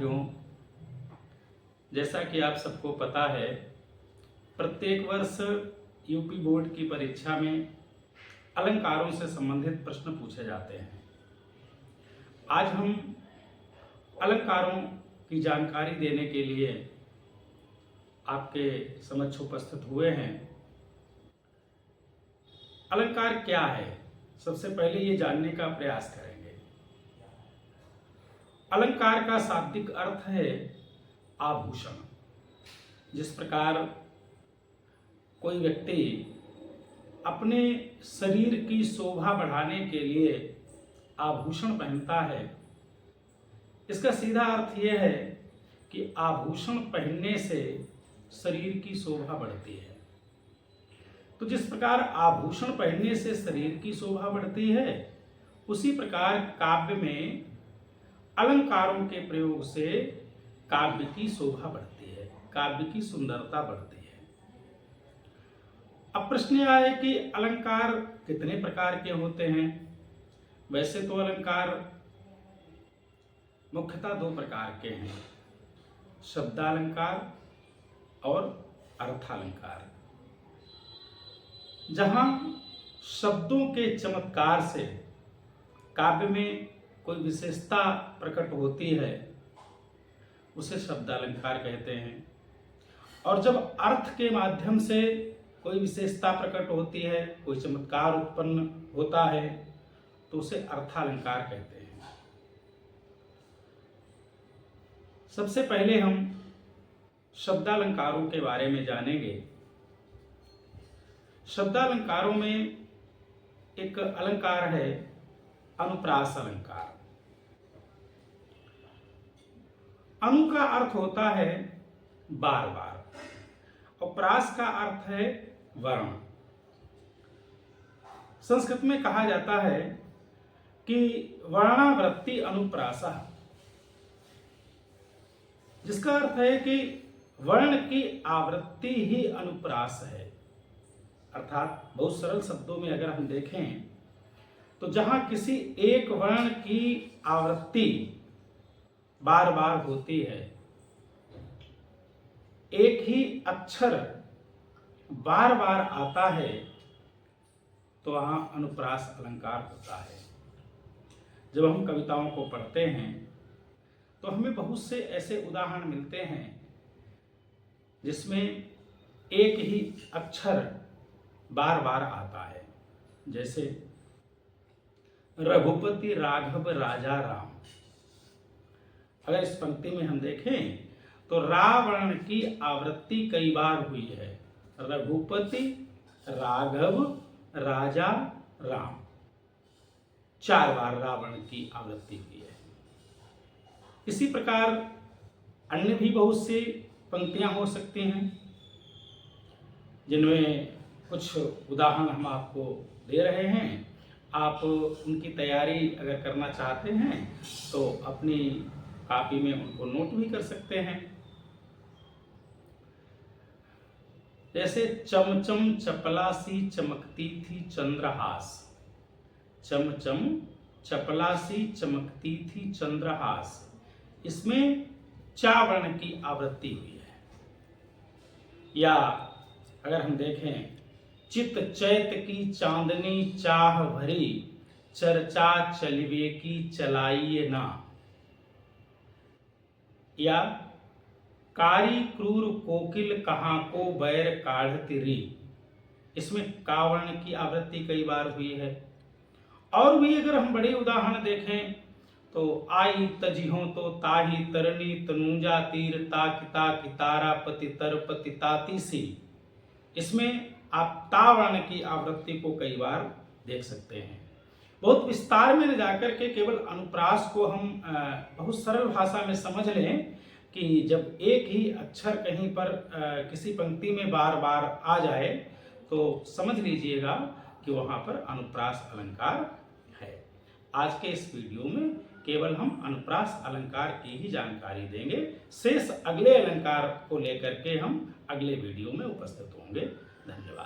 साथियों, जैसा कि आप सबको पता है, प्रत्येक वर्ष यूपी बोर्ड की परीक्षा में अलंकारों से संबंधित प्रश्न पूछे जाते हैं। आज हम अलंकारों की जानकारी देने के लिए आपके समक्ष उपस्थित हुए हैं। अलंकार क्या है, सबसे पहले ये जानने का प्रयास करेंगे। अलंकार का शाब्दिक अर्थ है आभूषण। जिस प्रकार कोई व्यक्ति अपने शरीर की शोभा बढ़ाने के लिए आभूषण पहनता है, इसका सीधा अर्थ यह है कि आभूषण पहनने से शरीर की शोभा बढ़ती है। तो जिस प्रकार आभूषण पहनने से शरीर की शोभा बढ़ती है, उसी प्रकार काव्य में अलंकारों के प्रयोग से काव्य की शोभा बढ़ती है, काव्य की सुंदरता बढ़ती है। अब प्रश्न यह है कि अलंकार कितने प्रकार के होते हैं। वैसे तो अलंकार मुख्यतः दो प्रकार के हैं, शब्दालंकार और अर्थालंकार। जहां शब्दों के चमत्कार से काव्य में कोई विशेषता प्रकट होती है, उसे शब्दालंकार कहते हैं। और जब अर्थ के माध्यम से कोई विशेषता प्रकट होती है, कोई चमत्कार उत्पन्न होता है, तो उसे अर्थालंकार कहते हैं। सबसे पहले हम शब्दालंकारों के बारे में जानेंगे। शब्दालंकारों में एक अलंकार है अनुप्रास अलंकार। अनु का अर्थ होता है बार बार और प्रास का अर्थ है वर्ण। संस्कृत में कहा जाता है कि वर्णावृत्ति अनुप्रासा, जिसका अर्थ है कि वर्ण की आवृत्ति ही अनुप्रास है। अर्थात बहुत सरल शब्दों में अगर हम देखें तो जहां किसी एक वर्ण की आवृत्ति बार बार होती है, एक ही अक्षर बार बार आता है, तो वहां अनुप्रास अलंकार होता है। जब हम कविताओं को पढ़ते हैं तो हमें बहुत से ऐसे उदाहरण मिलते हैं जिसमें एक ही अक्षर बार बार आता है। जैसे रघुपति राघव राजा राम। अगर इस पंक्ति में हम देखें तो रावण की आवृत्ति कई बार हुई है। रघुपति राघव राजा राम, 4 बार रावण की आवृत्ति हुई है। इसी प्रकार अन्य भी बहुत सी पंक्तियां हो सकती हैं, जिनमें कुछ उदाहरण हम आपको दे रहे हैं। आप उनकी तैयारी अगर करना चाहते हैं तो अपनी कॉपी में उनको नोट भी कर सकते हैं। जैसे चमचम चपला सी चमकती थी चंद्रहास। चमचम चपला सी चमकती थी चंद्रहास, इसमें चा वर्ण की आवृत्ति हुई है। या अगर हम देखें, चित चैत की चांदनी चाह भरी, चर्चा चलिवे की चलाइए ना। या कारी क्रूर कोकिल कहाँ को बैर काढ़ती री, इसमें कावर्ण की आवृत्ति कई बार हुई है। और भी अगर हम बड़े उदाहरण देखें तो आई तजिहों तो ताही तरनी तनूजा तीर ताकिता की तारा पति तरपति ताती सी, इसमें आप तावर्ण की आवृत्ति को कई बार देख सकते हैं। बहुत विस्तार में न जाकर के केवल अनुप्रास को हम बहुत सरल भाषा में समझ लें कि जब एक ही अक्षर कहीं पर किसी पंक्ति में बार बार आ जाए तो समझ लीजिएगा कि वहां पर अनुप्रास अलंकार है। आज के इस वीडियो में केवल हम अनुप्रास अलंकार की ही जानकारी देंगे। शेष अगले अलंकार को लेकर के हम अगले वीडियो में उपस्थित होंगे। धन्यवाद।